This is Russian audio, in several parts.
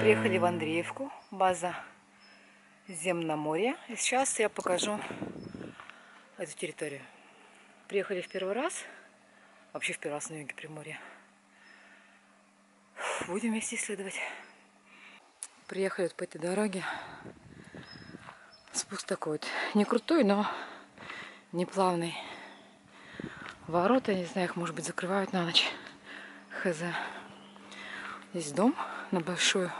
Приехали в Андреевку, база Земноморья. И сейчас я покажу эту территорию. Приехали в первый раз, вообще в первый раз на юге Приморья. Будем вместе исследовать. Приехали вот по этой дороге. Спуск такой вот, не крутой, но не плавный. Ворота, не знаю, их, может быть, закрывают на ночь. Хз. Здесь дом на большую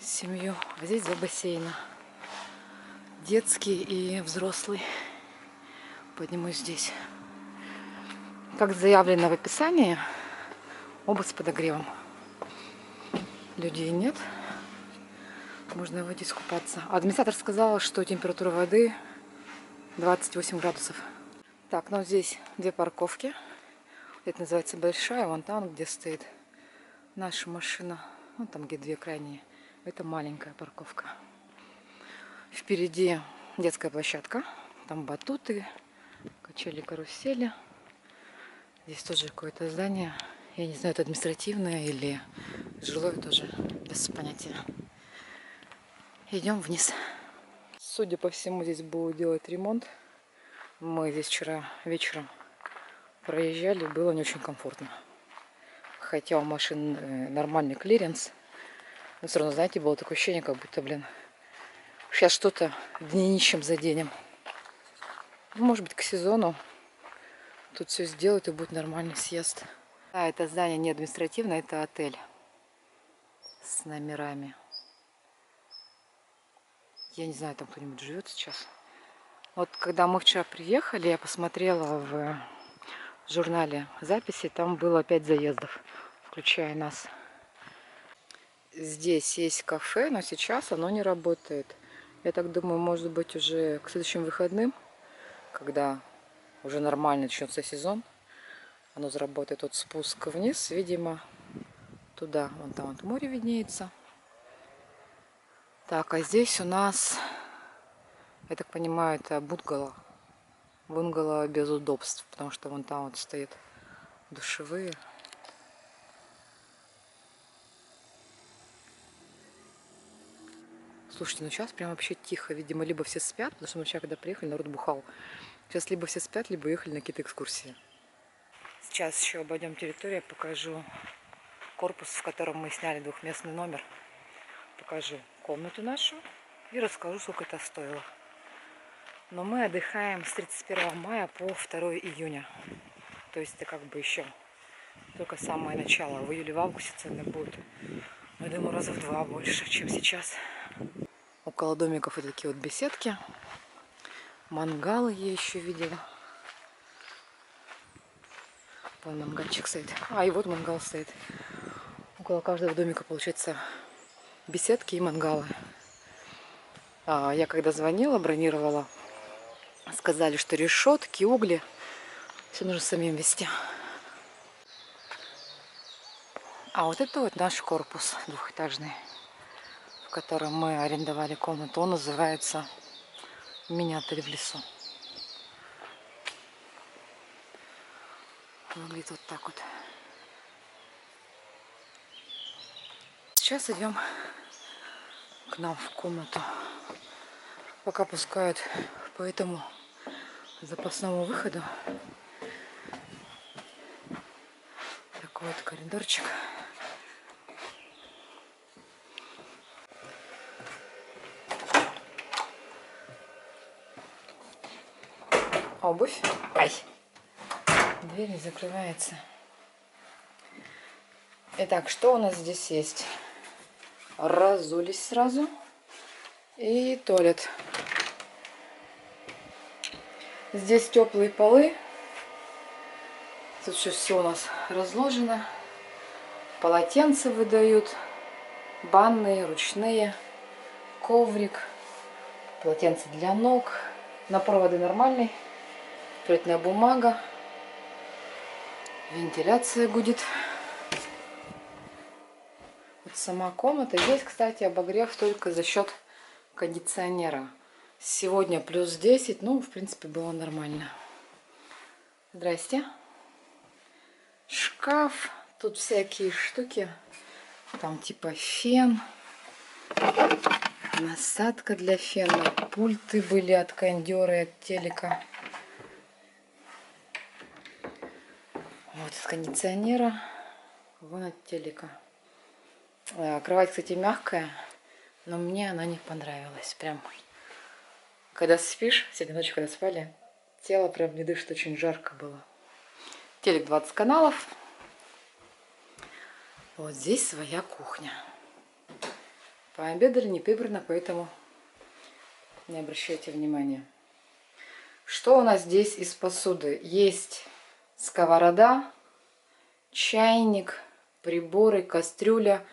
семью, а здесь два бассейна. Детский и взрослый. Поднимусь здесь. Как заявлено в описании, оба с подогревом. Людей нет. Можно выйти искупаться. Администратор сказал, что температура воды 28 градусов. Так, ну здесь две парковки. Это называется большая. Вон там, где стоит наша машина. Вон там, где две крайние. Это маленькая парковка. Впереди детская площадка. Там батуты, качели, карусели. Здесь тоже какое-то здание. Я не знаю, это административное или жилое, тоже без понятия. Идем вниз. Судя по всему, здесь будут делать ремонт. Мы здесь вчера вечером проезжали, было не очень комфортно. Хотя у машин нормальный клиренс. Но все равно, знаете, было такое ощущение, как будто, блин, сейчас что-то днищем заденем. Может быть, к сезону тут все сделают и будет нормальный съезд. А, это здание не административное, это отель с номерами. Я не знаю, там кто-нибудь живет сейчас. Вот когда мы вчера приехали, я посмотрела в журнале записи, там было 5 заездов, включая нас. Здесь есть кафе, но сейчас оно не работает. Я так думаю, может быть, уже к следующим выходным, когда уже нормально начнется сезон, оно заработает. Вот спуск вниз, видимо, туда. Вон там вот море виднеется. Так, а здесь у нас, я так понимаю, это бунгало. Бунгало без удобств, потому что вон там вот стоят душевые. Слушайте, ну сейчас прям вообще тихо. Видимо, либо все спят, потому что мы вчера, когда приехали, народ бухал. Сейчас либо все спят, либо уехали на какие-то экскурсии. Сейчас еще обойдем территорию, покажу корпус, в котором мы сняли двухместный номер. Покажу комнату нашу и расскажу, сколько это стоило. Но мы отдыхаем с 31 мая по 2 июня. То есть это как бы еще только самое начало. В июле, в августе цены будут, я думаю, раза в 2 больше, чем сейчас. Около домиков вот такие вот беседки. Мангалы я еще видела. Вон мангальчик стоит. А, и вот мангал стоит. Около каждого домика, получается, беседки и мангалы. Я когда звонила, бронировала, сказали, что решетки, угли, все нужно самим везти. А вот это вот наш корпус двухэтажный, в котором мы арендовали комнату. Он называется «Мини-отель в лесу». Выглядит вот так вот. Сейчас идем к нам в комнату. Пока пускают по этому запасному выходу. Такой вот коридорчик. Обувь. Ай! Дверь не закрывается. Итак, что у нас здесь есть? Разулись сразу. И туалет. Здесь теплые полы. Тут все у нас разложено. Полотенца выдают. Банные, ручные. Коврик. Полотенце для ног. На проводы нормальный. Туалетная бумага. Вентиляция гудит. Вот сама комната. Здесь, кстати, обогрев только за счет кондиционера. Сегодня плюс 10. Ну, в принципе, было нормально. Здрасте. Шкаф. Тут всякие штуки. Там типа фен. Насадка для фена. Пульты были от кондера и от телека. Вот от кондиционера. Вон от телека. Кровать, кстати, мягкая, но мне она не понравилась. Прям, когда спишь, сегодня ночью, когда спали, тело прям не дышит, очень жарко было. Телек 20 каналов. Вот здесь своя кухня. Пообедали не прибрано, поэтому не обращайте внимания. Что у нас здесь из посуды? Есть сковорода, чайник, приборы, кастрюля.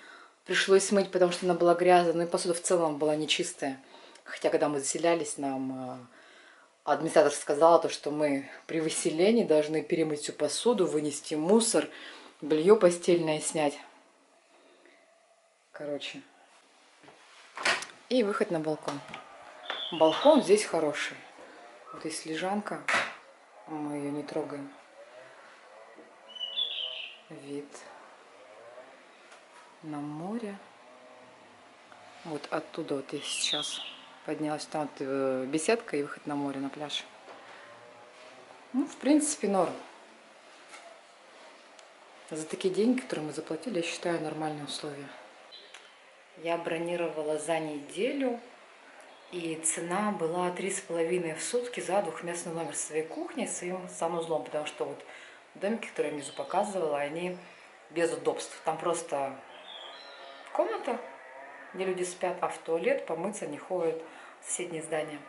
Пришлось мыть, потому что она была грязная. Ну и посуда в целом была нечистая. Хотя, когда мы заселялись, нам администратор сказала, то, что мы при выселении должны перемыть всю посуду, вынести мусор, белье постельное снять. Короче. И выход на балкон. Балкон здесь хороший. Вот есть лежанка. Мы ее не трогаем. Вид на море. Вот оттуда вот я сейчас поднялась. Там вот беседка и выход на море, на пляж. Ну, в принципе, норм. За такие деньги, которые мы заплатили, я считаю, нормальные условия. Я бронировала за неделю, и цена была 3,5 в сутки за двухместный номер с своей кухней, своим санузлом, потому что вот домики, которые я внизу показывала, они без удобств. Там просто комната, где люди спят, а в туалет помыться не ходят в соседние здания.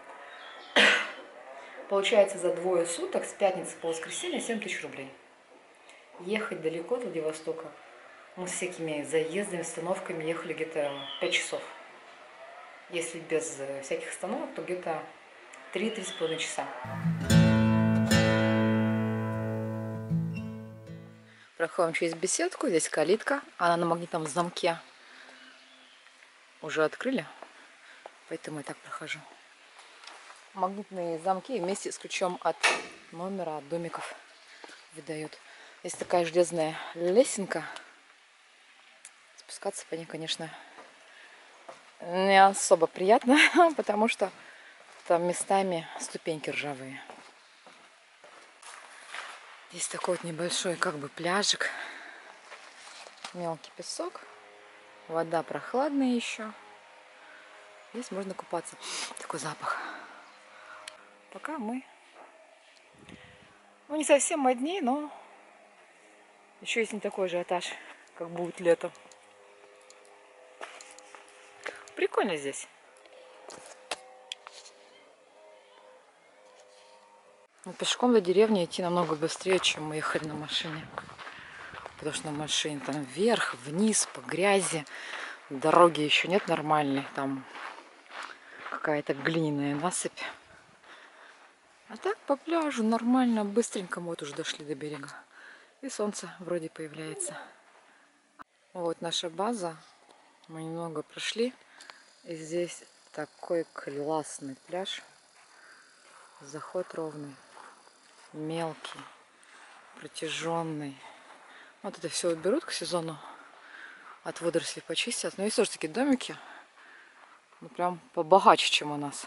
Получается, за двое суток с пятницы по воскресенье 7 тысяч рублей. Ехать далеко от Владивостока. Мы с всякими заездами, остановками ехали где-то 5 часов. Если без всяких остановок, то где-то 3-3,5 часа. Проходим через беседку. Здесь калитка. Она на магнитном замке. Уже открыли. Поэтому я так прохожу. Магнитные замки вместе с ключом от номера, от домиков выдают. Есть такая железная лесенка. Спускаться по ней, конечно, не особо приятно, потому что там местами ступеньки ржавые. Есть такой вот небольшой как бы пляжик. Мелкий песок. Вода прохладная еще. Здесь можно купаться. Такой запах. Пока мы, ну, не совсем одни, но еще есть не такой же этаж, как будет летом. Прикольно здесь. Но пешком до деревни идти намного быстрее, чем мы ехали на машине. Потому что на машине там вверх, вниз, по грязи. Дороги еще нет нормальной. Там какая-то глиняная насыпь. А так по пляжу нормально, быстренько мы вот уже дошли до берега. И солнце вроде появляется. Вот наша база. Мы немного прошли. И здесь такой классный пляж. Заход ровный, мелкий, протяженный. Вот это все уберут к сезону. От водорослей почистят. Но есть тоже такие домики. Ну, прям побогаче, чем у нас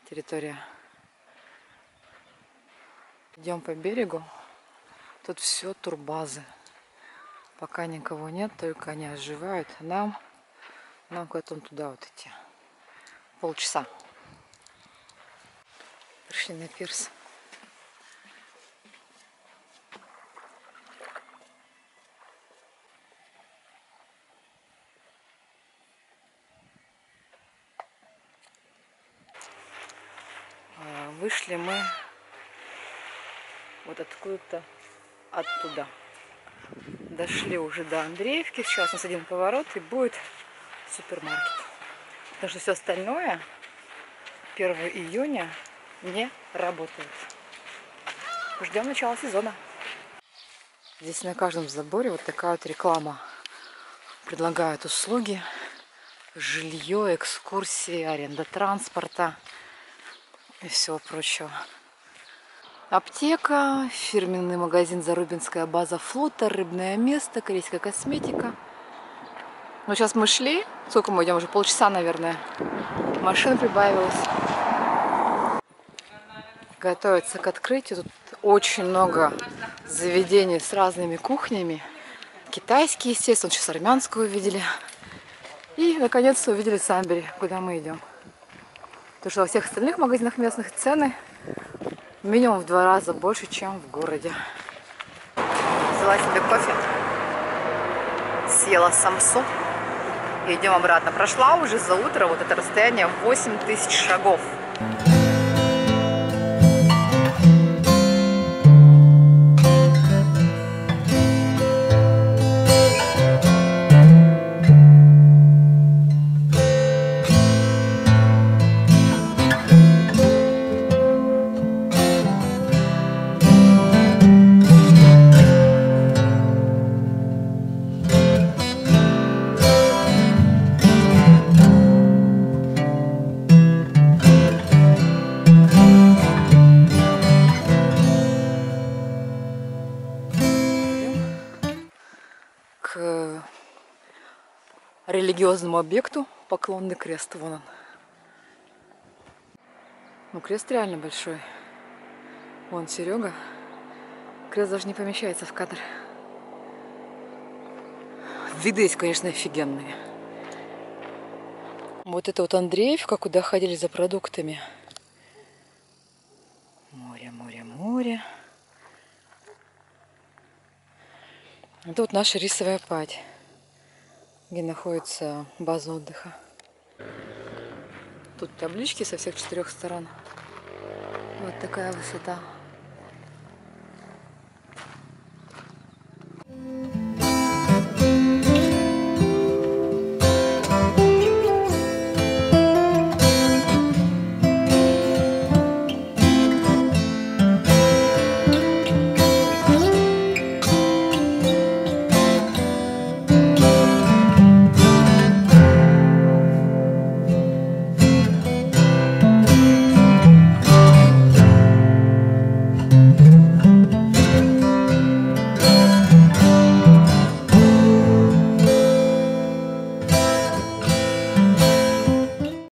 территория. Идем по берегу. Тут все турбазы. Пока никого нет, только они оживают. Нам куда-то туда вот идти. Полчаса. Пришли на пирс. Вышли мы вот откуда-то оттуда. Дошли уже до Андреевки. Сейчас у нас один поворот и будет супермаркет. Потому что все остальное 1 июня не работает. Ждем начала сезона. Здесь на каждом заборе вот такая вот реклама. Предлагают услуги, жилье, экскурсии, аренда транспорта и всего прочего. Аптека, фирменный магазин Зарубинская база флота, рыбное место, корейская косметика. Ну, сейчас мы шли. Сколько мы идем? Уже полчаса, наверное. Машин прибавилось. Готовится к открытию. Тут очень много заведений с разными кухнями. Китайские, естественно. Сейчас армянскую увидели. И, наконец-то, увидели Самбери, куда мы идем. Потому что во всех остальных магазинах местных цены минимум в 2 раза больше, чем в городе. Взяла себе кофе. Съела самсу. И идем обратно. Прошла уже за утро вот это расстояние 8000 шагов. К религиозному объекту Поклонный крест. Вон он. Ну, крест реально большой. Вон Серега. Крест даже не помещается в кадр. Виды есть, конечно, офигенные. Вот это вот Андреевка, куда ходили за продуктами. Море, море, море. Это вот наша рисовая падь, где находится база отдыха. Тут таблички со всех 4 сторон. Вот такая высота.